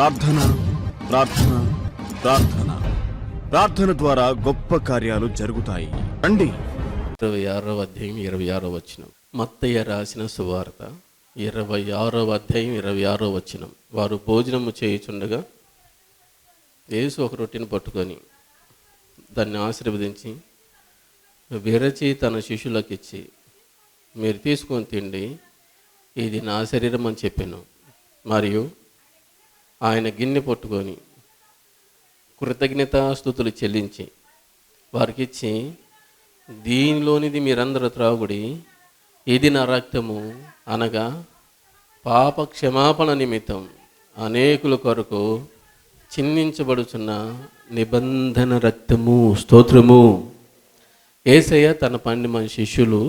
ప్రార్థన ప్రార్థన ప్రార్థన ప్రార్థన ద్వారా గొప్ప కార్యాలు జరుగుతాయి. రండి. 26వ అధ్యాయం 26వ వచనం. మత్తయ్య రాసిన సువార్త 26వ అధ్యాయం 26వ వచనం. వారు భోజనము చేయుచుండగా యేసు ఒక రొట్టెను పట్టుకొని దాన్ని ఆశీర్వదించి విరచి తన శిష్యులకు ఇచ్చి, మీరు తీసుకొని తిండి, ఇది నా శరీరం అని చెప్పాను. మరియు ఆయన గిన్నె పట్టుకొని కృతజ్ఞతాస్తుతులు చెల్లించి వారికి ఇచ్చి, దీనిలోనిది మీరందరూ త్రాగుడి, ఇది నా రక్తము, అనగా పాప క్షమాపణ నిమిత్తం అనేకుల కొరకు చిందించబడుచున్న నిబంధన రక్తము. స్తోత్రము. యేసయ్య తన 12 శిష్యులు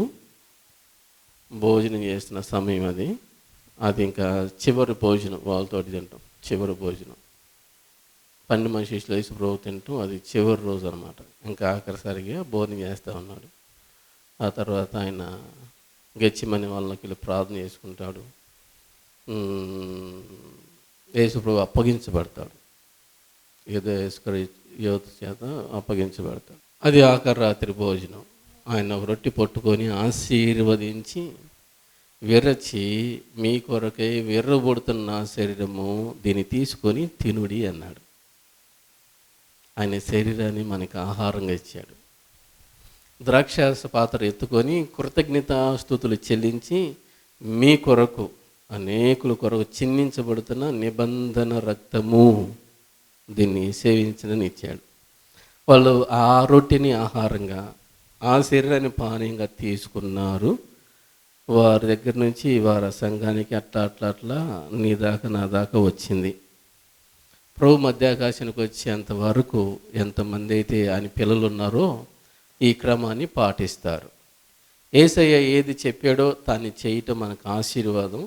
భోజనం చేస్తున్న సమయం అది ఇంకా చివరి భోజనం, వాళ్ళతో తింటాం. చివరి భోజనం 12 శిష్యులు యేసు ప్రభు తింటూ, అది చివరి రోజు అనమాట. ఇంకా ఆఖరిసరిగా భోజనం చేస్తూ ఉన్నాడు. ఆ తర్వాత ఆయన గెచ్చిమని వాళ్ళకి వెళ్ళి ప్రార్థన చేసుకుంటాడు. యేసు ప్రభు అప్పగించబడతాడు, యోధ చేత అప్పగించబడతాడు. అది ఆఖరి రాత్రి భోజనం. ఆయన రొట్టె పట్టుకొని ఆశీర్వదించి విరచి, మీ కొరకై విర్రబడుతున్న నా శరీరము, దీన్ని తీసుకొని తినుడి అన్నాడు. ఆయన శరీరాన్ని మనకి ఆహారంగా ఇచ్చాడు. ద్రాక్షారస పాత్ర ఎత్తుకొని కృతజ్ఞతాస్తుతులు చెల్లించి, మీ కొరకు అనేకుల కొరకు చిందించబడుతున్న నిబంధన రక్తము, దీన్ని సేవించనని ఇచ్చాడు. వాళ్ళు ఆ రొట్టెని ఆహారంగా, ఆ శరీరాన్ని పానీయంగా తీసుకున్నారు. వారి దగ్గర నుంచి వారి సంఘానికి అట్లా నీ దాకా నా దాకా వచ్చింది. ప్రభు మధ్యాకాశానికి వచ్చేంత వరకు ఎంతమంది అయితే ఆయన పిల్లలు ఉన్నారో ఈ క్రమాన్ని పాటిస్తారు. యేసయ్య ఏది చెప్పాడో దాన్ని చేయటం మనకు ఆశీర్వాదం,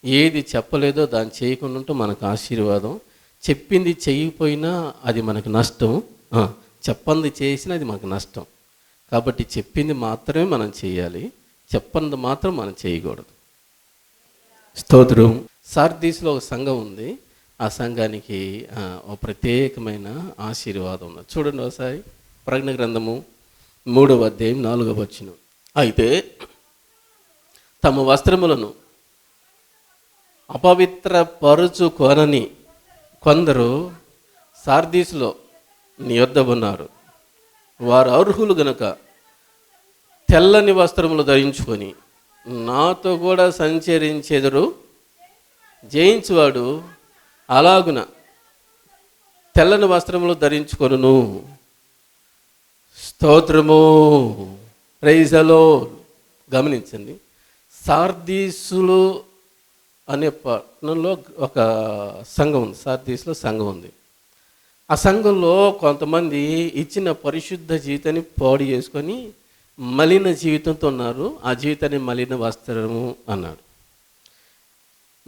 ఏది చెప్పలేదో దాన్ని చేయకుండా ఉంటే మనకు ఆశీర్వాదం. చెప్పింది చేయకపోయినా అది మనకు నష్టం, చెప్పంది చేసినా అది మనకు నష్టం. కాబట్టి చెప్పింది మాత్రమే మనం చేయాలి, చెప్పంది మాత్రం మనం చేయకూడదు. స్తోత్రం. సార్దీస్లో ఒక సంఘం ఉంది. ఆ సంఘానికి ఒక ప్రత్యేకమైన ఆశీర్వాదం ఉంది. చూడండి ఒకసారి ప్రకటన గ్రంథము 3వ అధ్యాయం 4వ వచనం. అయితే తమ వస్త్రములను అపవిత్రపరుచుకొనని కొందరు సార్దీస్లో నీ యొద్ద ఉన్నారు. వారు అర్హులు గనుక తెల్లని వస్త్రములు ధరించుకొని నాతో కూడా సంచరించెదరు. జయించువాడు అలాగున తెల్లని వస్త్రములు ధరించుకొనును. స్తోత్రము. Praise the lord. గమనించండి, సార్దీసులు అనే పట్టణంలో ఒక సంఘం ఉంది. సార్దీస్లో సంఘం ఉంది. ఆ సంఘంలో కొంతమంది ఇచ్చిన పరిశుద్ధ జీవితాన్ని పాడు చేసుకొని మలిన జీవితంతో ఉన్నారు. ఆ జీవితాన్ని మలిన వస్త్రము అన్నాడు.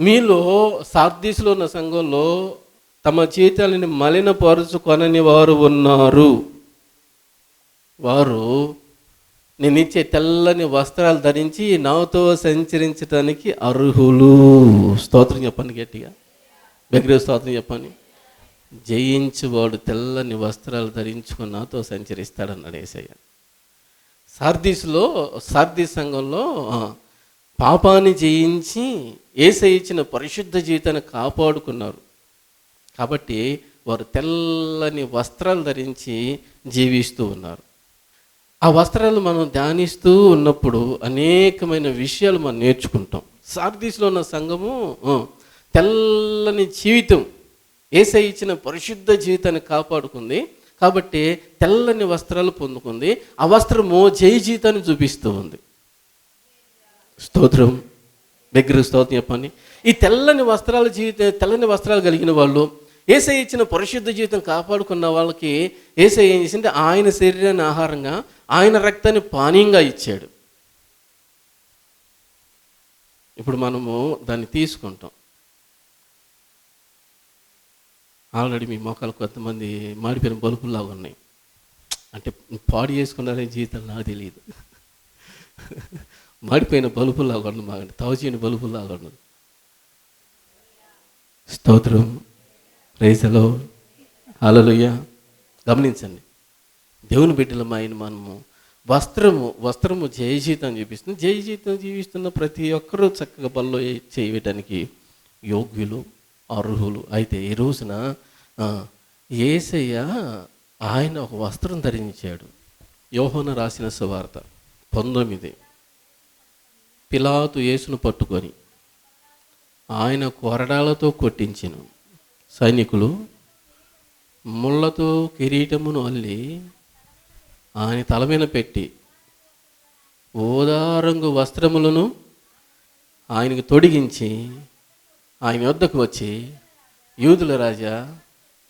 మీలో సార్దీస్లో ఉన్న సంఘంలో తమ జీవితాలని మలినపరుచుకొనని వారు ఉన్నారు. వారు నేను ఇచ్చే తెల్లని వస్త్రాలు ధరించి నాతో సంచరించడానికి అర్హులు. స్తోత్రం చెప్పండి గట్టిగా, దగ్గర స్తోత్రం చెప్పండి. జయించువాడు తెల్లని వస్త్రాలు ధరించుకొని నాతో సంచరిస్తాడన్నాడు యేసయ్య. సార్దీస్ సంఘంలో పాపాన్ని జయించి యేసయ్య ఇచ్చిన పరిశుద్ధ జీవితాన్ని కాపాడుకున్నారు. కాబట్టి వారు తెల్లని వస్త్రాలు ధరించి జీవిస్తూ ఉన్నారు. ఆ వస్త్రాలు మనం ధ్యానిస్తూ ఉన్నప్పుడు అనేకమైన విషయాలు మనం నేర్చుకుంటాం. సార్దీస్లో ఉన్న సంఘము తెల్లని జీవితం, యేసయ్య ఇచ్చిన పరిశుద్ధ జీవితాన్ని కాపాడుకుంది. కాబట్టి తెల్లని వస్త్రాలు పొందుకుంది. ఆ వస్త్రము జయ జీవితాన్ని చూపిస్తూ ఉంది. స్తోత్రం. దగ్గర స్తోత్రం చెప్పండి. ఈ తెల్లని వస్త్రాలు కలిగిన వాళ్ళు, యేసయ్య ఇచ్చిన పరిశుద్ధ జీవితం కాపాడుకున్న వాళ్ళకి యేసయ్య ఏం చేసింటే ఆయన శరీరాన్ని ఆహారంగా, ఆయన రక్తాన్ని పానీయంగా ఇచ్చాడు. ఇప్పుడు మనము దాన్ని తీసుకుంటాం. ఆల్రెడీ మీ మొక్కలు కొంతమంది మాడిపోయిన బలుపుల్లాగా ఉన్నాయి. అంటే పాడు చేసుకున్నారనే జీవితం నాకు తెలియదు. మాడిపోయిన బలుపుల్లాగా ఉండదు, మాకంటే తవచీని బలుపుల్లాగా ఉండదు. స్తోత్రం. Praise the Lord. హల్లెలూయా. గమనించండి, దేవుని బిడ్డలమైన మనము వస్త్రము జయ జీవితం చూపిస్తుంది. జయ జీవితం జీవిస్తున్న ప్రతి ఒక్కరూ చక్కగా పనిలో చేయటానికి యోగ్యులు, అర్హులు. అయితే ఈ రోజున యేసయ్య ఆయన ఒక వస్త్రం ధరించాడు. యోహాను రాసిన సువార్త 19. పిలాతు యేసును పట్టుకొని ఆయన కొరడాలతో కొట్టించెను. సైనికులు ముళ్ళతో కిరీటమును అల్లి ఆయన తల మీద పెట్టి ఊదారంగు వస్త్రములను ఆయనకు తొడిగించి ఆయన వద్దకు వచ్చి, యూదుల రాజా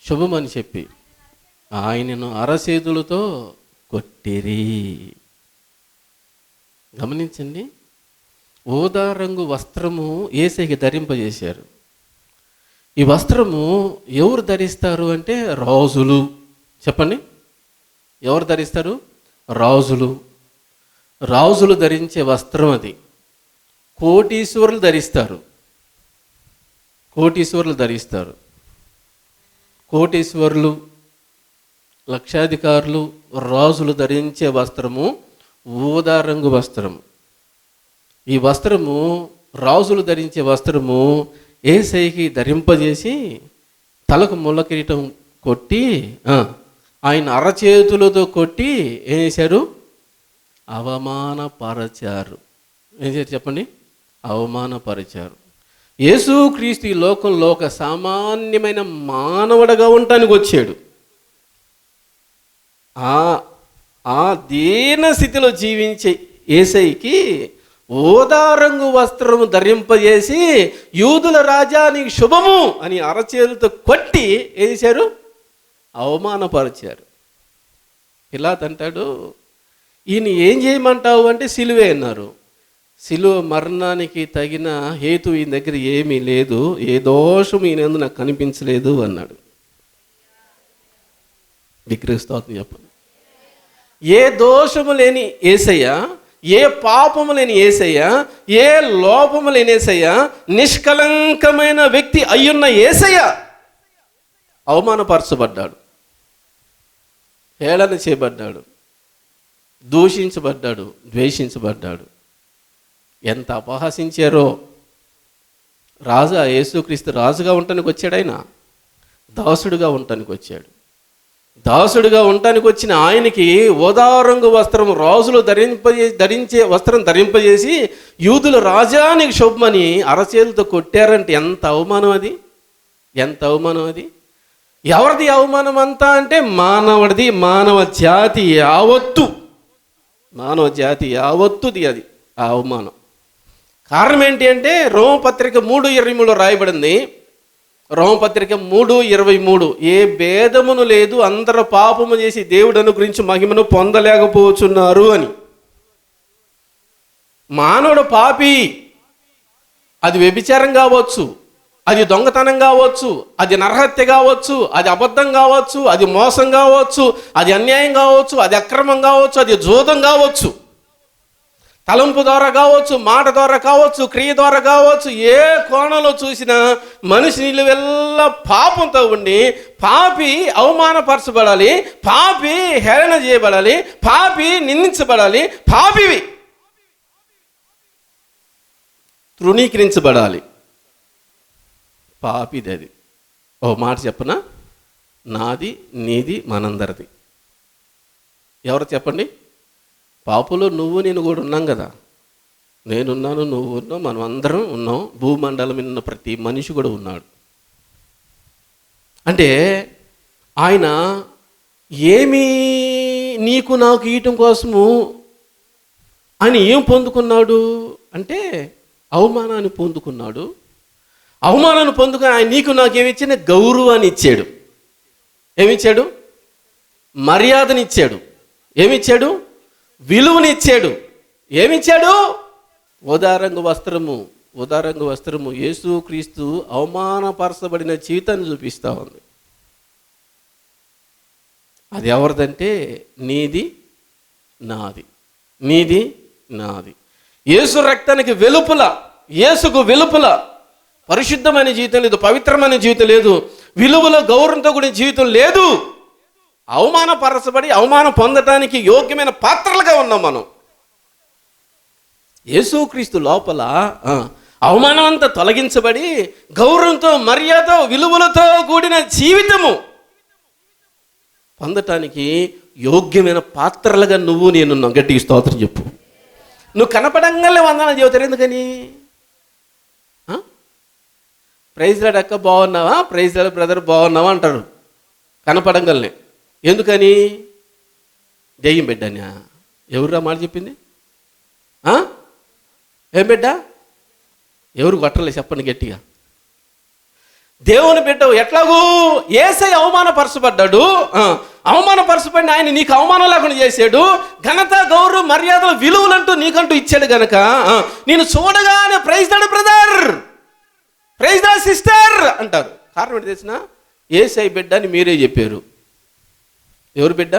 శుభమని చెప్పి ఆయనను అరచేతులతో కొట్టిరి. గమనించండి, ఊదా రంగు వస్త్రము యేసయ్యకి ధరింపజేశారు. ఈ వస్త్రము ఎవరు ధరిస్తారు అంటే రాజులు. చెప్పండి, ఎవరు ధరిస్తారు? రాజులు. రాజులు ధరించే వస్త్రం అది. కోటీశ్వరులు ధరిస్తారు. కోటీశ్వరులు ధరిస్తారు. కోటీశ్వరులు, లక్షాధికారులు, రాజులు ధరించే వస్త్రము ఊదా రంగు వస్త్రము. ఈ వస్త్రము, రాజులు ధరించే వస్త్రము యేసయ్యకి ధరింపజేసి తలకు ముళ్ళ కిరీటం కొట్టి ఆయన అరచేతులతో కొట్టి ఏం చేశారు? అవమానపరచారు. ఏం చేశారు చెప్పండి? అవమానపరిచారు. యేసుక్రీస్తు ఈ లోకంలో ఒక సామాన్యమైన మానవుడిగా ఉండటానికి వచ్చాడు. ఆ దీన స్థితిలో జీవించే యేసయ్యకి ఊదా రంగు వస్త్రము ధరింపజేసి యూదుల రాజా నీకు శుభము అని అరచేతులతో కొట్టి ఏం చేశారు? అవమానపరిచారు. పిలాతు అంటాడు, ఈయన ఏం చేయమంటావు అంటే సిలువే అన్నారు. సిలువ మరణానికి తగిన హేతు ఈయన దగ్గర ఏమీ లేదు, ఏ దోషం ఈయన నాకు కనిపించలేదు అన్నాడు. విక్రీస్తోత్రం చెప్పండి. ఏ దోషము లేని యేసయ్య, ఏ పాపము లేని యేసయ్య, ఏ లోపము లేని యేసయ్య, నిష్కలంకమైన వ్యక్తి అయ్యున్న యేసయ్య అవమానపరచబడ్డాడు, హేళన చేయబడ్డాడు, దూషించబడ్డాడు, ద్వేషించబడ్డాడు. ఎంత అపహాసించారో. రాజా యేసుక్రీస్తు రాజుగా ఉండటానికి వచ్చాడు, ఆయన దాసుడుగా ఉండటానికి వచ్చాడు. దాసుడుగా ఉండటానికి వచ్చిన ఆయనకి ఊదా రంగు వస్త్రం రాజులు ధరించే వస్త్రం ధరింపజేసి యూదుల రాజా నీకు శుభమని అరచేతులతో కొట్టారంటే ఎంత అవమానం అది! ఎంత అవమానం అది! ఎవరిది అవమానం అంతా అంటే మానవుడిది, మానవ జాతి యావత్తు, మానవ జాతి యావత్తుది అది ఆ అవమానం. కారణం ఏంటి అంటే రోమపత్రిక 3:23 రాయబడింది. రోమపత్రిక 3:23, ఏ భేదమును లేదు, అందరూ పాపము చేసి దేవుడు అనుగ్రహించి మహిమను పొందలేకపోతున్నారు అని. మానవుడు పాపి. అది వ్యభిచారం కావచ్చు, అది దొంగతనం కావచ్చు, అది నరహత్య కావచ్చు, అది అబద్ధం కావచ్చు, అది మోసం కావచ్చు, అది అన్యాయం కావచ్చు, అది అక్రమం కావచ్చు, అది జూదం కావచ్చు, తలంపు ద్వారా కావచ్చు, మాట ద్వారా కావచ్చు, క్రియ ద్వారా కావచ్చు. ఏ కోణంలో చూసినా మనిషి నిలువెల్ల పాపంతో ఉండి పాపి అవమానపరచబడాలి, పాపి హేళన చేయబడాలి, పాపి నిందించబడాలి, పాపివి తృణీకరించబడాలి. పాపిది అది. ఓ మాట చెప్పనా? నాది, నీది, మనందరిది. ఎవరు చెప్పండి? పాపులో నువ్వు నేను కూడా ఉన్నాం కదా. నేనున్నాను, నువ్వు ఉన్నావు, మనం అందరం ఉన్నాం. భూమండలం ఉన్న ప్రతి మనిషి కూడా ఉన్నాడు. అంటే ఆయన ఏమీ నీకు నాకు ఇయటం కోసము ఆయన ఏం పొందుకున్నాడు అంటే అవమానాన్ని పొందుకున్నాడు. అవమానాన్ని పొందుకుని ఆయన నీకు నాకు ఏమిచ్చిన గౌరవాన్ని ఇచ్చాడు. ఏమిచ్చాడు? మర్యాదనిచ్చాడు. ఏమిచ్చాడు? విలువనిచ్చాడు. ఏమిచ్చాడు? ఉదారంగు వస్త్రము. ఉదారంగు వస్త్రము యేసుక్రీస్తు అవమానపరచబడిన జీవితాన్ని చూపిస్తూ ఉంది. అది ఎవరిదంటే నీది, నాది. నీది, నాది. యేసు రక్తానికి వెలుపల, యేసుకు వెలుపల పరిశుద్ధమైన జీవితం లేదు, పవిత్రమైన జీవితం లేదు. విలువలో గౌరవంతో కూడిన జీవితం లేదు. అవమానపరచబడి అవమానం పొందడానికి యోగ్యమైన పాత్రలుగా ఉన్నాం మనం. యేసుక్రీస్తు లోపల అవమానం అంతా తొలగించబడి గౌరవంతో మర్యాద విలువలతో కూడిన జీవితము పొందటానికి యోగ్యమైన పాత్రలుగా నువ్వు నేను గట్టిగా స్తోత్రం చెప్పు. నువ్వు కనపడంగానే వందనాలు చెబుతారు. ఎందుకని? ప్రైజ్ లాడ్ అక్క బాగున్నావా, ప్రైజ్ లాడ్ బ్రదర్ బాగున్నావా అంటారు కనపడంగానే. ఎందుకని? దెయ్యం బిడ్డనా? ఎవరురా మాట చెప్పింది? ఏం బిడ్డ? ఎవరు కొట్టలే చెప్పండి గట్టిగా. దేవుని బిడ్డ ఎట్లాగూ యేసయ్య అవమానపరచబడ్డాడు. అవమానపరచబడిన ఆయన నీకు అవమానం లేకుండా చేశాడు. ఘనత గౌరవం మర్యాదలు విలువలంటూ నీకంటూ ఇచ్చాడు గనక నేను చూడగానే praise lord brother, praise lord sister అంటారు. కారణం ఏంటి తెలిసిన? యేసయ్య బిడ్డ అని మీరే చెప్పారు. ఎవరు బిడ్డ?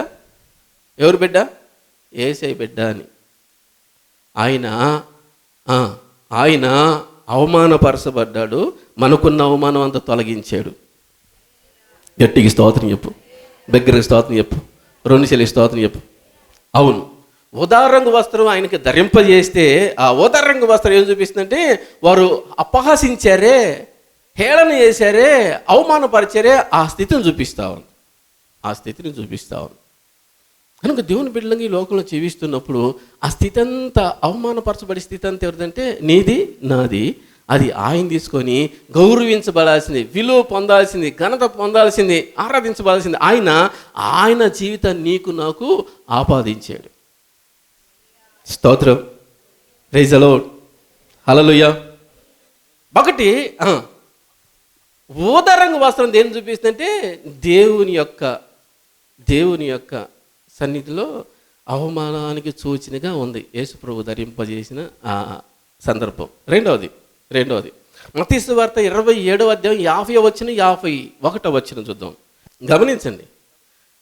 ఎవరు బిడ్డ? యేసయ్య బిడ్డ అని. ఆయన అవమానపరచబడ్డాడు, మనకున్న అవమానం అంతా తొలగించాడు. గట్టికి స్తోత్రం చెప్పు, దగ్గరికి స్తోత్రం చెప్పు, రెండు చెల్లి స్తోత్రం చెప్పు. అవును, ఉదారంగు వస్త్రం ఆయనకి ధరింపజేస్తే ఆ ఉదారంగు వస్త్రం ఏం చూపిస్తుందంటే వారు అపహాసించారే, హేళన చేశారే, అవమానపరిచారే ఆ స్థితిని చూపిస్తా ఉంది. ఆ స్థితిని చూపిస్తా ఉంది. కనుక దేవుని బిడ్డలంగా ఈ లోకంలో జీవిస్తున్నప్పుడు ఆ స్థితి అంతా అవమానపరచబడే స్థితి అంతా ఎవరిదంటే నీది నాది. అది ఆయన తీసుకొని గౌరవించబడాల్సింది, విలువ పొందాల్సింది, ఘనత పొందాల్సింది, ఆరాధించబడాల్సింది ఆయన జీవితాన్ని నీకు నాకు ఆపాదించాడు. స్తోత్రం, ప్రైజ్ ది లార్డ్, హల్లెలూయా. ఒకటి ఊదారంగు వస్త్రం దేన్ని చూపిస్తుందంటే దేవుని యొక్క సన్నిధిలో అవమానానికి సూచనగా ఉంది యేసు ప్రభు ధరింపజేసిన ఆ సందర్భం. రెండవది మత్తయి సువార్త 27వ అధ్యాయం 50వ వచనం 51వ వచనం చూద్దాం. గమనించండి.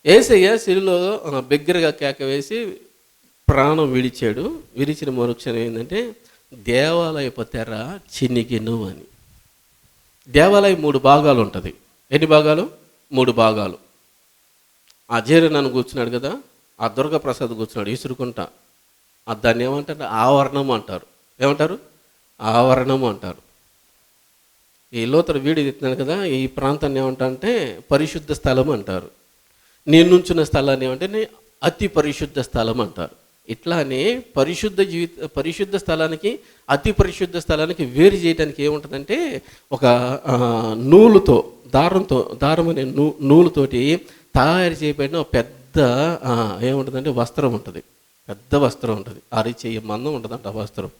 యేసయ్య శిలువలో బిగ్గరగా కేక వేసి ప్రాణం విడిచాడు. విడిచిన మరుక్షణం ఏంటంటే దేవాలయపు తెర చినిగెను అని. దేవాలయం 3 భాగాలు ఉంటుంది. ఎన్ని భాగాలు? 3 భాగాలు. ఆ జేరనాన్ని కూర్చున్నాడు కదా, ఆ దుర్గాప్రసాద్ కూర్చున్నాడు ఇసురుకుంటా. దాన్ని ఏమంటారు? ఆవరణము అంటారు. ఏమంటారు? ఆవరణము అంటారు. ఈ లోతర వీడియో ఎత్తున్నాను కదా, ఈ ప్రాంతాన్ని ఏమంటారంటే పరిశుద్ధ స్థలం అంటారు. నేను నుంచున్న స్థలాన్ని ఏమంటే అతి పరిశుద్ధ స్థలం అంటారు. ఇట్లానే పరిశుద్ధ స్థలానికి అతి పరిశుద్ధ స్థలానికి వేరు చేయడానికి ఏముంటుందంటే ఒక నూలుతో దారం అనే నూలుతోటి తయారు చేయబడిన పెద్ద ఏముంటుందంటే వస్త్రం ఉంటుంది. పెద్ద వస్త్రం ఉంటుంది. అరిచేయ మందం ఉంటుందంట ఆ వస్త్రం.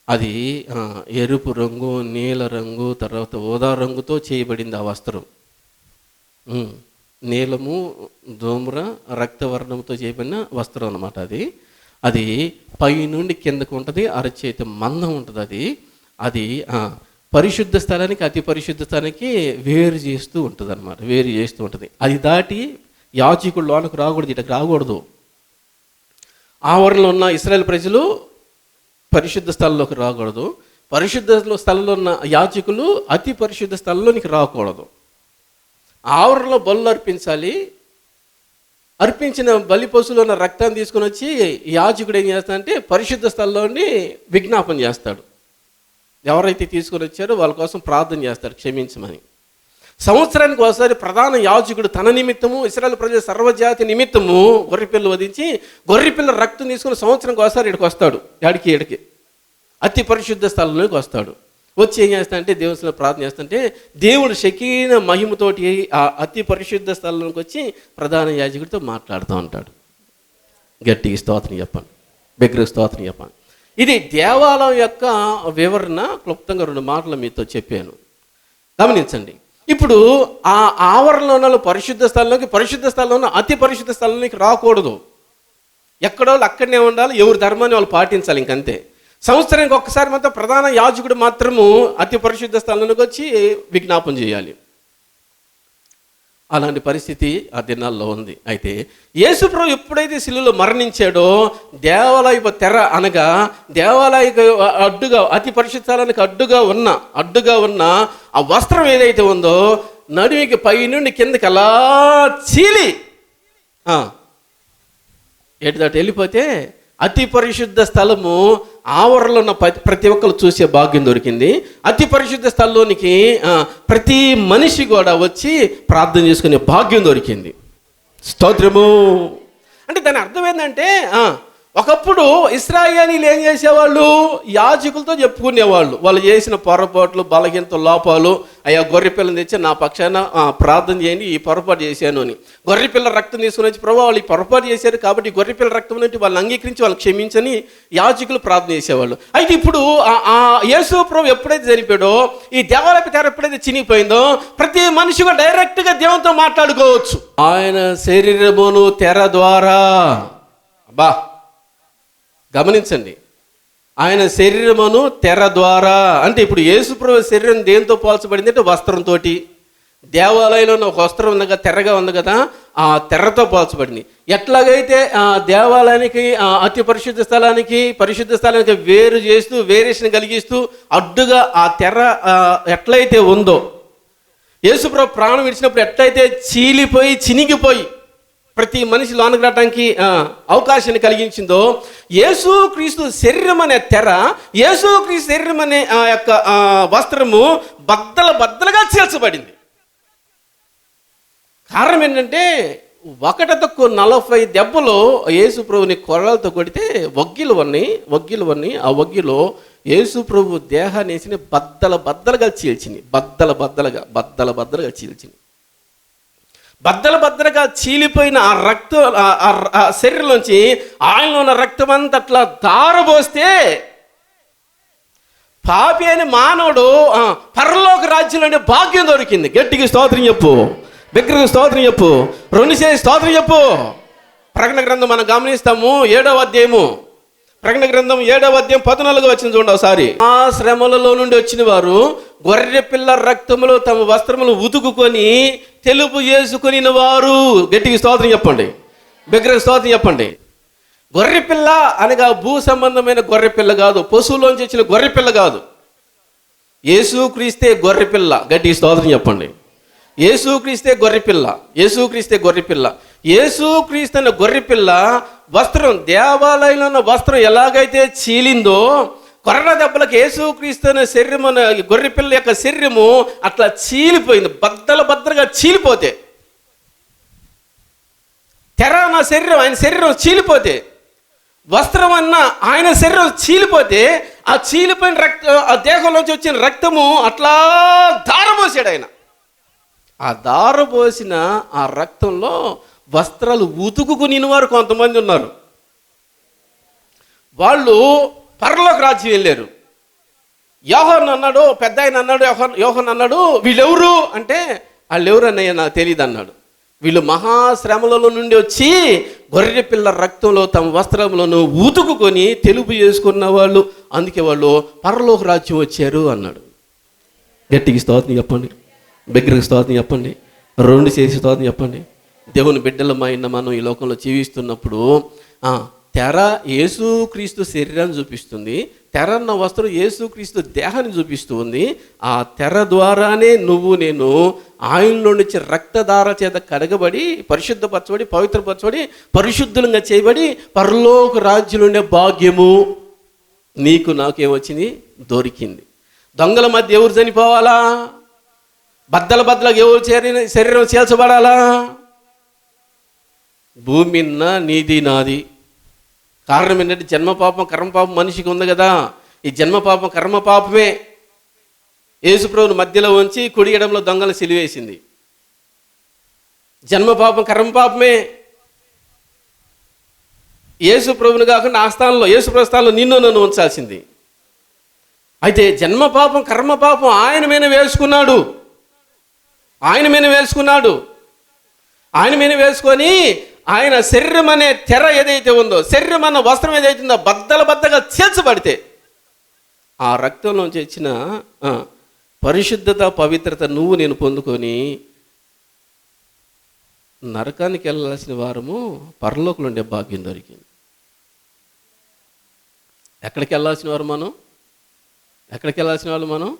అది ఎరుపు రంగు, నీల రంగు, తర్వాత ఊదా రంగుతో చేయబడింది ఆ వస్త్రం. నీలము, ధూమ్ర, రక్తవర్ణంతో చేయబడిన వస్త్రం అన్నమాట. అది పై నుండి కిందకు ఉంటుంది. అరచేతి మందం ఉంటుంది. అది పరిశుద్ధ స్థలానికి అతి పరిశుద్ధ స్థలానికి వేరు చేస్తూ ఉంటుంది అన్నమాట. వేరు చేస్తూ ఉంటుంది. అది దాటి యాజకుడు లోనకు రాకూడదు, ఇటకు రాకూడదు. ఆవరణలో ఉన్న ఇశ్రాయేలు ప్రజలు పరిశుద్ధ స్థలంలోకి రాకూడదు. పరిశుద్ధ స్థలంలో ఉన్న యాజకులు అతి పరిశుద్ధ స్థలంలోనికి రాకూడదు. ఆవరణలో బలులు అర్పించాలి. అర్పించిన బలి పశువులో ఉన్న రక్తాన్ని తీసుకుని వచ్చి యాజకుడు ఏం చేస్తాడంటే పరిశుద్ధ స్థలంలోని విజ్ఞాపన చేస్తాడు. ఎవరైతే తీసుకొని వచ్చారో వాళ్ళ కోసం ప్రార్థన చేస్తారు, క్షమించమని. సంవత్సరానికి ఒకసారి ప్రధాన యాజకుడు తన నిమిత్తము ఇశ్రాయేలు ప్రజల సర్వజాతి నిమిత్తము గొర్రెపిల్ల వధించి గొర్రెపిల్ల రక్తం తీసుకుని సంవత్సరానికి ఒకసారి ఇక్కడికి వస్తాడు. ఎడికి అతి పరిశుద్ధ స్థలంలోకి వస్తాడు. వచ్చి ఏం చేస్తాడంటే దేవుని ప్రార్థన చేస్తుంటే దేవుడు షకీన మహిమతోటి ఆ అతి పరిశుద్ధ స్థలంలోకి వచ్చి ప్రధాన యాజకుడితో మాట్లాడుతూ ఉంటాడు. గట్టిగా స్తోత్రం చెప్పండి, బిగ్గరగా స్తోత్రం చెప్పండి. ఇది దేవాలయం యొక్క వివరణ. క్లుప్తంగా 2 మాటలు మీతో చెప్పాను, గమనించండి. ఇప్పుడు ఆ ఆవరణలో పరిశుద్ధ స్థలంలో అతి పరిశుద్ధ స్థలంలోకి రాకూడదు. ఎక్కడో అక్కడనే ఉండాలి, ఎవరి ధర్మాన్ని వాళ్ళు పాటించాలి, ఇంకంతే. సంవత్సరానికి ఒక్కసారి మాత్రం ప్రధాన యాజకుడు మాత్రము అతి పరిశుద్ధ స్థలంలోకి వచ్చి విజ్ఞాపన చేయాలి. అలాంటి పరిస్థితి ఆ దినాల్లో ఉంది. అయితే యేసుప్రభు ఎప్పుడైతే శిలువలో మరణించాడో దేవాలయపు తెర అనగా దేవాలయకు అడ్డుగా అతి పరిశుద్ధాలనికి అడ్డుగా ఉన్న ఆ వస్త్రం ఏదైతే ఉందో నడుమికి పై నుండి కిందకి అలా చీలి ఎటు దాటి వెళ్ళిపోతే అతి పరిశుద్ధ స్థలము ఆవరణలో ఉన్న ప్రతి ఒక్కరు చూసే భాగ్యం దొరికింది. అతి పరిశుద్ధ స్థలంలోనికి ప్రతి మనిషి కూడా వచ్చి ప్రార్థన చేసుకునే భాగ్యం దొరికింది. స్తోత్రము. అంటే దాని అర్థం ఏంటంటే ఒకప్పుడు ఇశ్రాయేలీలు ఏం చేసేవాళ్ళు? యాజకులతో చెప్పుకునేవాళ్ళు వాళ్ళు చేసిన పొరపాట్లు, బలహీనత, లోపాలు. అయ్యా గొర్రెపిల్లని తెచ్చి నా పక్షాన ప్రార్థన చేయండి, ఈ పొరపాటు చేశాను అని. గొర్రెపిల్ల రక్తం తీసుకుని వచ్చి ప్రభు వాళ్ళు ఈ పొరపాటు చేశారు కాబట్టి గొర్రెపిల్ల రక్తం నుంచి వాళ్ళని అంగీకరించి వాళ్ళు క్షమించని యాజకులు ప్రార్థన చేసేవాళ్ళు. అయితే ఇప్పుడు యేసు ప్రభు ఎప్పుడైతే చనిపోయాడో ఈ దేవాలయ తెర ఎప్పుడైతే చినిగిపోయిందో ప్రతి మనిషిగా డైరెక్ట్గా దేవునితో మాట్లాడుకోవచ్చు. ఆయన శరీరమును తెర ద్వారా గమనించండి, ఆయన శరీరమును తెర ద్వారా అంటే ఇప్పుడు యేసుప్రభు శరీరం దేంతో పోల్చబడింది అంటే వస్త్రంతో. దేవాలయంలో ఒక వస్త్రం ఉంది కదా, తెరగా ఉంది కదా, ఆ తెరతో పోల్చబడింది. ఎట్లాగైతే దేవాలయానికి అతి పరిశుద్ధ స్థలానికి వేరు చేస్తూ వేరియేషన్ కలిగిస్తూ అడ్డుగా ఆ తెర ఎట్లయితే ఉందో, యేసుప్రభు ప్రాణం విడిచినప్పుడు ఎట్లయితే చీలిపోయి చినిగిపోయి ప్రతి మనిషి లోనికి రావడానికి అవకాశాన్ని కలిగించిందో యేసుక్రీస్తు శరీరం అనే తెర, యేసుక్రీస్తు శరీరం అనే ఆ యొక్క వస్త్రము బద్దలుగా చీల్చబడింది. కారణం ఏంటంటే 1 దెబ్బలో యేసు ప్రభుని కొరలతో కొడితే వగ్గిలు ఆ వగ్గిలో యేసు ప్రభు దేహాన్ని వేసి బద్దలుగా చీల్చింది. బద్దలుగా చీల్చింది. బద్దలుగా చీలిపోయిన ఆ రక్తం ఆ శరీరంలోంచి ఆయనలో ఉన్న రక్తం అంతా అట్లా దారబోస్తే పాపి అని మానవుడు పరలోక రాజ్యంలో భాగ్యం దొరికింది. గట్టికి స్తోత్రం చెప్పు, బిగ్గరగా స్తోత్రం చెప్పు, 2 చేసి స్తోత్రం చెప్పు. ప్రకటన గ్రంథం మనం గమనిస్తాము 7వ అధ్యాయము. ప్రకటన గ్రంథం 7వ అధ్యాయం 14 వచ్చింది చూడండి ఒకసారి. ఆ శ్రమలలో నుండి వచ్చిన వారు గొర్రె పిల్ల రక్తములో తమ వస్త్రములు ఉతుకుకొని తెలుపు చేసుకుని వారు. గట్టికి స్తోత్రం చెప్పండి, బిగ్గరగా స్తోత్రం చెప్పండి. గొర్రెపిల్ల అనగా భూ సంబంధమైన గొర్రెపిల్ల కాదు, పశువులోంచి వచ్చిన గొర్రెపిల్ల కాదు. యేసుక్రీస్తే గొర్రెపిల్ల. గట్టికి స్తోత్రం చెప్పండి. యేసుక్రీస్తే గొర్రెపిల్ల. యేసుక్రీస్తు అనే గొర్రెపిల్ల వస్త్రం, దేవాలయంలో ఉన్న వస్త్రం ఎలాగైతే చీలిందో కొరడ దెబ్బలకు యేసుక్రీస్తు అనే శరీరం, గొర్రెపిల్ల యొక్క శరీరము అట్లా చీలిపోయింది. బద్దలుగా చీలిపోతే తెర నా శరీరం, ఆయన శరీరం చీలిపోతే, వస్త్రం అన్న ఆయన శరీరం చీలిపోతే ఆ చీలిపోయిన ఆ దేహంలోంచి వచ్చిన రక్తము అట్లా దారపోసాడు ఆయన. ఆ దారపోసిన ఆ రక్తంలో వస్త్రాలు ఉతుకుని వారు కొంతమంది ఉన్నారు. వాళ్ళు పరలోక రాజ్యం వెళ్ళారు. యోహాను అన్నాడు, పెద్ద ఆయన అన్నాడు, యోహాను అన్నాడు, వీళ్ళెవరు అంటే వాళ్ళు ఎవరు అన్నయ్య నాకు తెలియదు అన్నాడు. వీళ్ళు మహాశ్రమలలో నుండి వచ్చి గొర్రె పిల్ల రక్తంలో తమ వస్త్రములను ఉతుకుని తెలుపు చేసుకున్న వాళ్ళు, అందుకే వాళ్ళు పరలోక రాజ్యం వచ్చారు అన్నాడు. గట్టికి స్తోత్రం చెప్పండి, బిగ్గరగా స్తోత్రం చెప్పండి, 2 చేసి స్తోత్రం చెప్పండి. దేవుని బిడ్డలమైన మనం ఈ లోకంలో జీవిస్తున్నప్పుడు తెర యేసుక్రీస్తు శరీరాన్ని చూపిస్తుంది, తెర అన్న వస్త్రం యేసుక్రీస్తు దేహాన్ని చూపిస్తూ ఉంది. ఆ తెర ద్వారానే నువ్వు నేను ఆయనలో నుంచి రక్తధార చేత కడగబడి పరిశుద్ధపరచబడి పవిత్రపరచబడి పరిశుద్ధులంగా చేయబడి పరలోక రాజ్యంలోనే భాగ్యము నీకు నాకేమొచ్చింది దొరికింది. దొంగల మధ్య ఎవరు చనిపోవాలా? బద్దలుగా ఎవరు శరీరం చేల్చబడాలా? భూమి నీది నాది. కారణం ఏంటంటే జన్మపాపం కర్మపాపం మనిషికి ఉంది కదా. ఈ జన్మపాపం కర్మపాపమే యేసుప్రభుని మధ్యలో ఉంచి కుడి ఎడమలో దొంగలు సిలువేసింది. జన్మపాపం కర్మపాపమే. యేసుప్రభుని కాకుండా ఆ స్థానంలో యేసుప్రభు స్థానంలో నిన్ను నన్ను ఉంచాల్సింది. అయితే జన్మపాపం కర్మపాపం ఆయన మీద వేసుకున్నాడు. ఆయన మీద వేసుకొని ఆయన శరీరం అనే తెర ఏదైతే ఉందో, శరీరం అన్న వస్త్రం ఏదైతే ఉందో బద్దలుగా చీల్చబడితే ఆ రక్తంలోంచి వచ్చిన పరిశుద్ధత పవిత్రత నువ్వు నేను పొందుకొని నరకానికి వెళ్ళాల్సిన వారము పరలోకంలో ఉండే భాగ్యం దొరికింది. ఎక్కడికి వెళ్ళాల్సిన వారు మనం? ఎక్కడికి వెళ్ళాల్సిన వాళ్ళు మనం?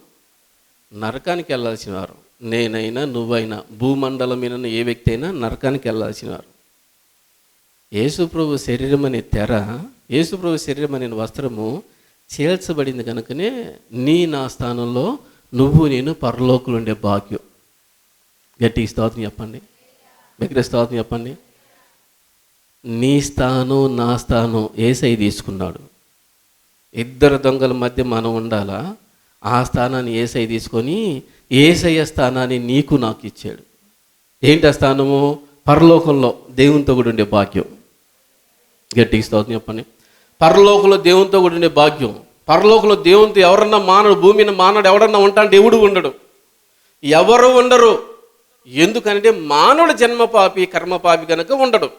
నరకానికి వెళ్ళాల్సిన వారు. నేనైనా నువ్వైనా భూమండలం మీద ఏ వ్యక్తి అయినా నరకానికి వెళ్ళాల్సిన వారు. యేసుప్రభు శరీరం అనే తెర, యేసుప్రభు శరీరం అనే వస్త్రము చేల్చబడింది కనుకనే నా స్థానంలో నువ్వు నేను పరలోకంలో ఉండే భాగ్యం. గట్టిగా స్తోత్రం చెప్పండి, దగ్గర స్తోత్రం చెప్పండి. నీ స్థానం నా స్థానం యేసయ్య తీసుకున్నాడు. ఇద్దరు దొంగల మధ్య మనం ఉండాలా? ఆ స్థానాన్ని యేసయ్య తీసుకొని యేసయ్య స్థానాన్ని నీకు నాకు ఇచ్చాడు. ఏంటి ఆ స్థానము? పరలోకంలో దేవునితో కూడా ఉండే భాగ్యం. గట్టిగా స్తోత్రం చెప్పండి. పరలోకంలో దేవునితో కూడా ఉండే భాగ్యం. పరలోకంలో దేవునితో ఎవరన్నా మానడు, భూమిని మానడు ఎవడన్నా ఉంటాడు? దేవుడు ఉండడు, ఎవరు ఉండరు. ఎందుకంటే మానవుడు జన్మపాపి కర్మపాపి కనుక ఉండడు.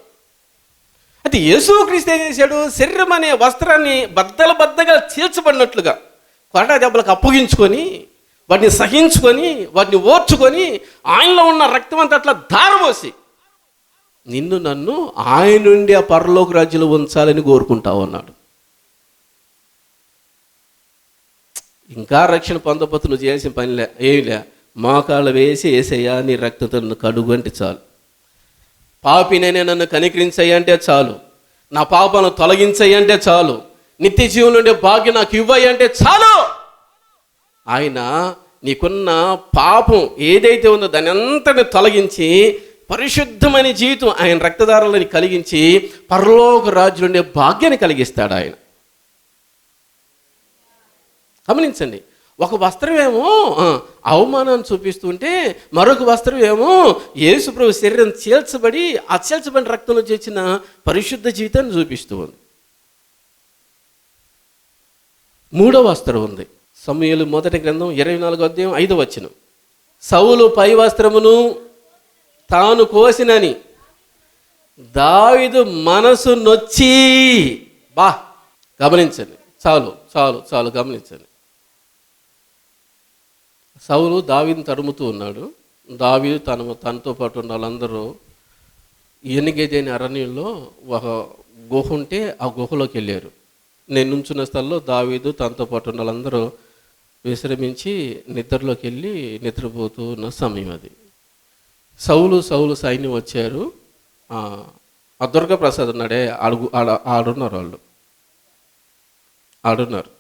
అయితే యేసుక్రీస్తు ఏం చేశాడు? శరీరం అనే వస్త్రాన్ని బద్దలుగా చీల్చబడినట్లుగా కొరడా దెబ్బలకు అప్పగించుకొని, వాటిని సహించుకొని, వాటిని ఓర్చుకొని, ఆయనలో ఉన్న రక్తం అంతా అట్లా ధారపోసి నిన్ను నన్ను ఆయన నుండి ఆ పరలోక రాజ్యంలో ఉంచాలని కోరుకుంటా ఉన్నాడు. ఇంకా రక్షణ పొందకపోతే నువ్వు చేయాల్సిన పనిలే, ఏమిలే. మోకాళ్ళు వేసి యేసయ్యా నీ రక్తంతో నన్ను కడుగు అంటే చాలు. పాపినైనా నన్ను కనికరించయ్య అంటే చాలు. నా పాపాలను తొలగించయ్య అంటే చాలు. నిత్య జీవం నుండి భాగ్యం నాకు ఇవ్వయ్య అంటే చాలు. ఆయన నీకున్న పాపం ఏదైతే ఉందో దాని అంతని తొలగించి పరిశుద్ధమైన జీవితం ఆయన రక్తధారలని కలిగించి పరలోక రాజ్యం నుండి భాగ్యాన్ని కలిగిస్తాడు ఆయన. గమనించండి, ఒక వస్త్రమేమో అవమానాన్ని చూపిస్తుంటే మరొక వస్త్రమేమో యేసుప్రభు శరీరం చీల్చబడి ఆ చీల్చబడిన రక్తంలో చేసిన పరిశుద్ధ జీవితాన్ని చూపిస్తూ ఉంది. మూడో వస్త్రం ఉంది. సమూయేలు మొదటి గ్రంథం 24వ అధ్యాయం 5వ వచనం. సౌలు పై వస్త్రమును తాను కోసినని దావీదు మనసు నొచ్చి. గమనించండి, చాలు చాలు చాలు గమనించండి. సౌలు దావీదుని తరుముతూ ఉన్నాడు. దావీదు తనతో పాటు ఉన్న వాళ్ళందరూ ఎనిగేదేని అరణ్యంలో ఒక గుహ ఉంటే ఆ గుహలోకి వెళ్ళారు. నేను నుంచున్న స్థలంలో దావీదు తనతో పాటు ఉన్న వాళ్ళందరూ విశ్రమించి నిద్రలోకి వెళ్ళి నిద్రపోతూ ఉన్న సమయం అది. సౌలు సైన్యం వచ్చారు. ఆ దుర్గప్రసాద్ ఉన్నాడే, ఆడున్నారు వాళ్ళు, ఆడున్నారు.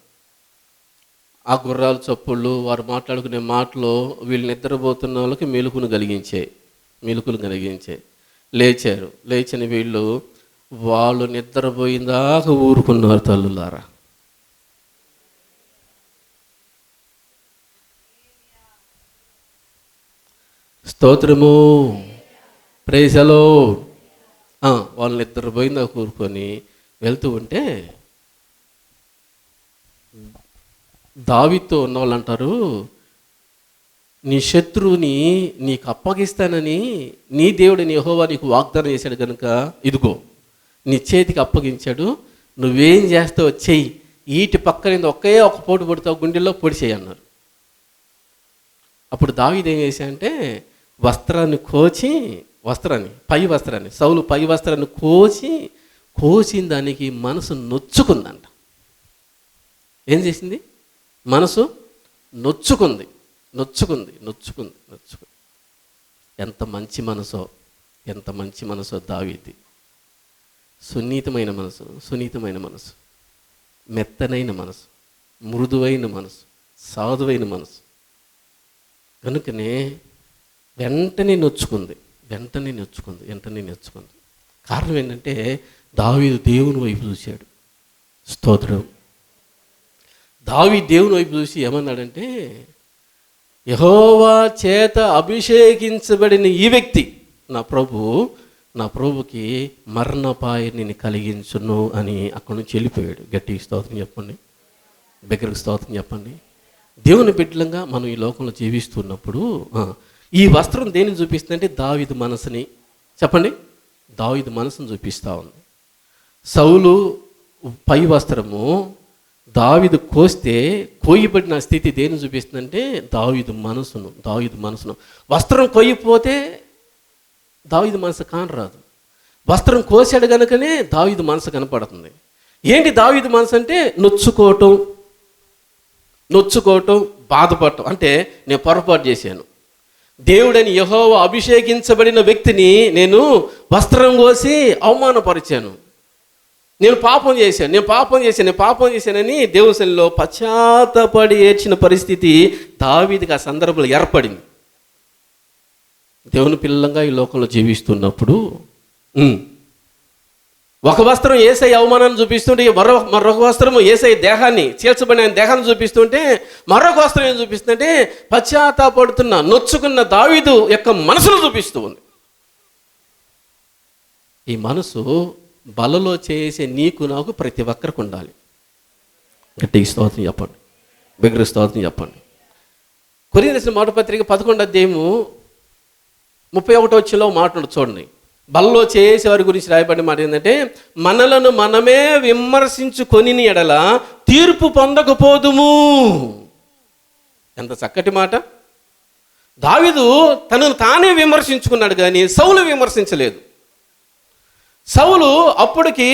ఆ గుర్రాల చప్పుళ్ళు, వారు మాట్లాడుకునే మాటలు వీళ్ళు నిద్రపోతున్న వాళ్ళకి మెలుకును కలిగించాయి. లేచారు. లేచిన వీళ్ళు వాళ్ళు నిద్రపోయిందాక ఊరుకున్నారు. తల్లులారా, స్తోత్రము, ప్రైజ్ ది లార్డ్. వాళ్ళు నిద్రపోయిందాక ఊరుకొని వెళ్తూ ఉంటే దావీదుతో ఉన్న వాళ్ళు అంటారు, నీ శత్రువుని నీకు అప్పగిస్తానని నీ దేవుడిని యెహోవా నీకు వాగ్దానం చేశాడు కనుక ఇదిగో నీ చేతికి అప్పగించాడు, నువ్వేం చేస్తావు చెయ్యి, ఈటి పక్కన ఒకే ఒక పోటు పడుతావు, గుండెల్లో పొడి చేయి అన్నారు. అప్పుడు దావీదు ఏం చేశాడంటే పై వస్త్రాన్ని సౌలు పై వస్త్రాన్ని కోసిన దానికి మనసు నొచ్చుకుందంట. ఏం చేసింది? మనసు నొచ్చుకుంది. ఎంత మంచి మనసో దావీది. సున్నితమైన మనసు, మెత్తనైన మనసు, మృదువైన మనసు, సాధువైన మనసు. కనుకనే వెంటనే నొచ్చుకుంది. కారణం ఏంటంటే దావీదు దేవుని వైపు చూశాడు. స్తోత్రం. దావీదు దేవుని వైపు చూసి ఏమన్నాడంటే, యెహోవా చేత అభిషేకించబడిన ఈ వ్యక్తి నా ప్రభుకి మరణపాయని కలిగించును అని అక్కడి నుంచి వెళ్ళిపోయాడు. గట్టిగా స్తోత్రం చెప్పండి, బిగ్గరగా స్తోత్రం చెప్పండి. దేవుని బిడ్డలంగా మనం ఈ లోకంలో జీవిస్తున్నప్పుడు ఈ వస్త్రం దేనిని చూపిస్తుందంటే దావీదు మనసుని. చెప్పండి, దావీదు మనసును చూపిస్తూ ఉంది. సౌలు పై వస్త్రము దావీదు కోయబడిన స్థితి దేని చూపిస్తుందంటే దావీదు మనసును. వస్త్రం కొయ్యిపోతే దావీదు మనసు కానరాదు. వస్త్రం కోసాడు కనుకనే దావీదు మనసు కనపడుతుంది. ఏంటి దావీదు మనసు అంటే నొచ్చుకోవటం, బాధపడటం. అంటే నేను పొరపాటు చేశాను, దేవుడని యెహోవా అభిషేకించబడిన వ్యక్తిని నేను వస్త్రం కోసి అవమానపరిచాను, నేను పాపం చేశానని దేవుని సన్నిధిలో పశ్చాత్తపడి ఏడ్చిన పరిస్థితి దావీదుకి ఆ సందర్భంలో ఏర్పడింది. దేవుని పిల్లలంగా ఈ లోకంలో జీవిస్తున్నప్పుడు ఒక వస్త్రం యేసయ్య అవమానాన్ని చూపిస్తుంటే మరొక వస్త్రము యేసయ్య దేహాన్ని, చీల్చబడిన ఆయన దేహాన్ని చూపిస్తుంటే మరొక వస్త్రం ఏం చూపిస్తుందంటే పశ్చాత్తాపడుతున్న నొచ్చుకున్న దావీదు యొక్క మనసును చూపిస్తూ ఉంది. ఈ మనసు బలలో చేసే నీకు నాకు ప్రతి ఒక్కరికి ఉండాలి. గట్టిగా స్తోత్రం చెప్పండి, బిగ్గర స్తోత్రం చెప్పండి. కొరింథీయులకు రాసిన మొదటి పత్రిక 11వ అధ్యాయము 31వ వచనంలో మాట్లాడు చూడండి. బలలో చేసేవారి గురించి రాయబడిన మాట ఏంటంటే, మనలను మనమే విమర్శించుకొని ఎడల తీర్పు పొందకపోదుము. ఎంత చక్కటి మాట. దావీదు తనను తానే విమర్శించుకున్నాడు కానీ సౌలు విమర్శించలేదు. సౌలు అప్పటికి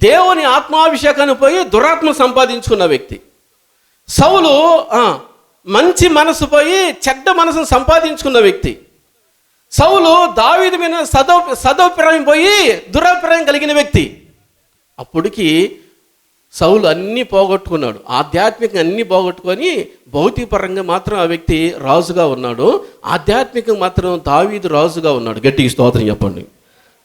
దేవుని ఆత్మాభిషేకాన్ని పోయి దురాత్మ సంపాదించుకున్న వ్యక్తి. సౌలు మంచి మనసు పోయి చెడ్డ మనసును సంపాదించుకున్న వ్యక్తి. సౌలు దావీదు మీద సదభిప్రాయం పోయి దురభిప్రాయం కలిగిన వ్యక్తి. అప్పటికి సౌలు అన్నీ పోగొట్టుకున్నాడు, ఆధ్యాత్మికంగా అన్నీ పోగొట్టుకొని భౌతికపరంగా మాత్రం ఆ వ్యక్తి రాజుగా ఉన్నాడు, ఆధ్యాత్మికంగా మాత్రం దావీదు రాజుగా ఉన్నాడు. గట్టిగా స్తోత్రం చెప్పండి,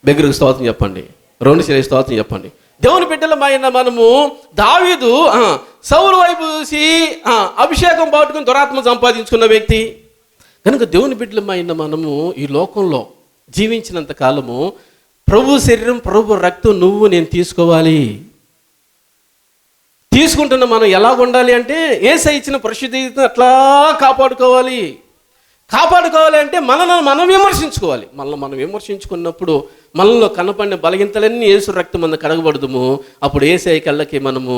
బిగ్గరగా స్తోత్రం చెప్పండి, రెండు శరీర స్తోత్రం చెప్పండి. దేవుని బిడ్డలమైన మనము దావీదు సౌలు వైపు చూసి అభిషేకం పాటుకుని దురాత్మ సంపాదించుకున్న వ్యక్తి కనుక దేవుని బిడ్డలమైన మనము ఈ లోకంలో జీవించినంత కాలము ప్రభు శరీరం, ప్రభు రక్తం నువ్వు నేను తీసుకోవాలి. తీసుకుంటున్న మనం ఎలా ఉండాలి అంటే యేసయ్య ఇచ్చిన పరిశుద్ధతను అట్లా కాపాడుకోవాలి అంటే మనల్ని మనం విమర్శించుకోవాలి. మనం విమర్శించుకున్నప్పుడు మనలో కనపడిన బలగింతలన్నీ యేసు రక్తం మన కడగబడదుము. అప్పుడు యేసయ్య కళ్ళకి మనము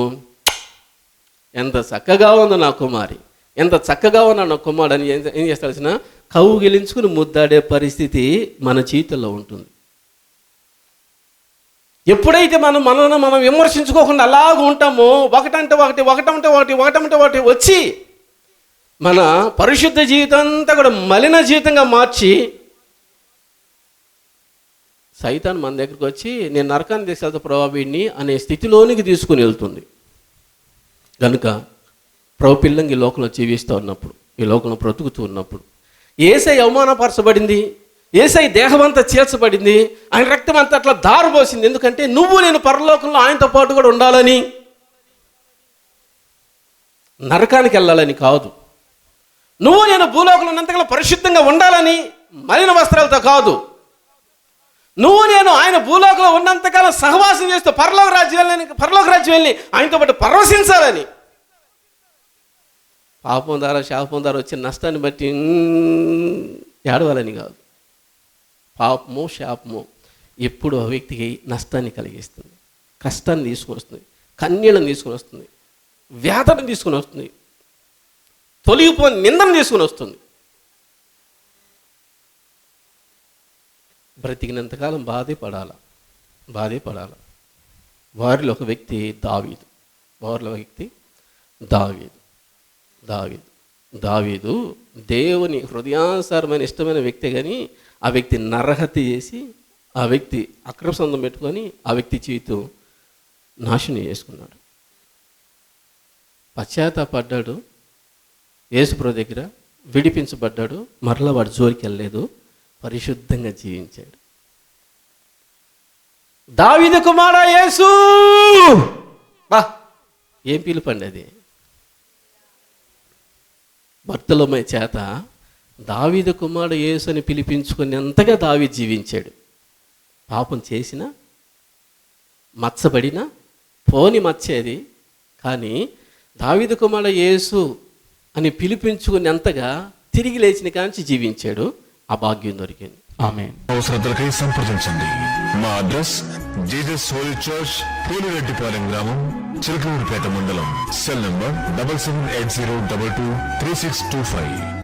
ఎంత చక్కగా ఉందో నా కుమారి, ఎంత చక్కగా ఉన్నా నా కుమారుడు అని ఏం చేస్తాల్సిన కౌగిలించుకుని ముద్దాడే పరిస్థితి మన జీవితంలో ఉంటుంది. ఎప్పుడైతే మనల్ని మనం విమర్శించుకోకుండా అలాగ ఉంటామో ఒకటంటే ఒకటి వచ్చి మన పరిశుద్ధ జీవితం అంతా కూడా మలిన జీవితంగా మార్చి సైతాన్ మన దగ్గరికి వచ్చి నేను నరకాన్ని తీసుకెళ్తా ప్రభావిని అనే స్థితిలోనికి తీసుకుని వెళ్తుంది. కనుక ప్రభు పిల్లంగా ఈ లోకంలో జీవిస్తూ ఉన్నప్పుడు, ఈ లోకంలో బ్రతుకుతూ ఉన్నప్పుడు యేసయ్య అవమానపరచబడింది, యేసయ్య దేహం అంతా చీల్చబడింది, ఆయన రక్తం అంతా అట్లా దారిపోసింది. ఎందుకంటే నువ్వు నేను పరలోకంలో ఆయనతో పాటు కూడా ఉండాలని, నరకానికి వెళ్ళాలని కాదు. నువ్వు నేను భూలోకంలో ఉన్నంతకాలం పరిశుద్ధంగా ఉండాలని, మలిన వస్త్రాలతో కాదు. నువ్వు నేను ఆయన భూలోకంలో ఉన్నంతకాలం సహవాసం చేస్తూ పరలోక రాజ్యం వెళ్ళి ఆయనతో పాటు పరవశించాలని. పాపం ద్వారా శాపం ద్వారా వచ్చిన నష్టాన్ని బట్టి ఏడవాలని కాదు. పాపము శాపము ఎప్పుడు ఆ వ్యక్తికి నష్టాన్ని కలిగిస్తుంది, కష్టాన్ని తీసుకొని వస్తుంది, కన్నీళ్ళని తీసుకొని వస్తుంది, వేదనని తీసుకొని వస్తుంది, తొలగిపోని నిందను తీసుకొని వస్తుంది. బ్రతికినంతకాలం బాధే పడాల. వారిలో ఒక వ్యక్తి దావీదు దేవుని హృదయానుసారమైన ఇష్టమైన వ్యక్తి, కానీ ఆ వ్యక్తి నరహత్య చేసి, ఆ వ్యక్తి అక్రమ సంబంధం పెట్టుకొని ఆ వ్యక్తి జీవితం నాశనం చేసుకున్నాడు. పశ్చాత్తాపడ్డాడు, యేసుప్రభు దగ్గర విడిపించబడ్డాడు, మరలా వాడు జోలికి వెళ్ళలేదు, పరిశుద్ధంగా జీవించాడు. దావీదు కుమారుడా యేసు, ఏం పిలుపండి అది. బర్తలోమై చేత దావీదు కుమారుడు యేసు అని పిలిపించుకునేంతగా దావీదు జీవించాడు. పాపం చేసినా, మచ్చబడినా పోని మచ్చేది, కానీ దావీదు కుమారుడు యేసు అని పిలిపించుకునేంతగా తిరిగి లేచిన కాంచి జీవించాడు. ఆ భాగ్యం దొరికింది. ఆమేన్. అవసరతలకై సంప్రదించండి. మా అడ్రస్ జీసస్ హోలీ చర్చ్, పూలిరెడ్డిపాలెం గ్రామం, చిలకలూరిపేట మండలం. Cell number 7780223625.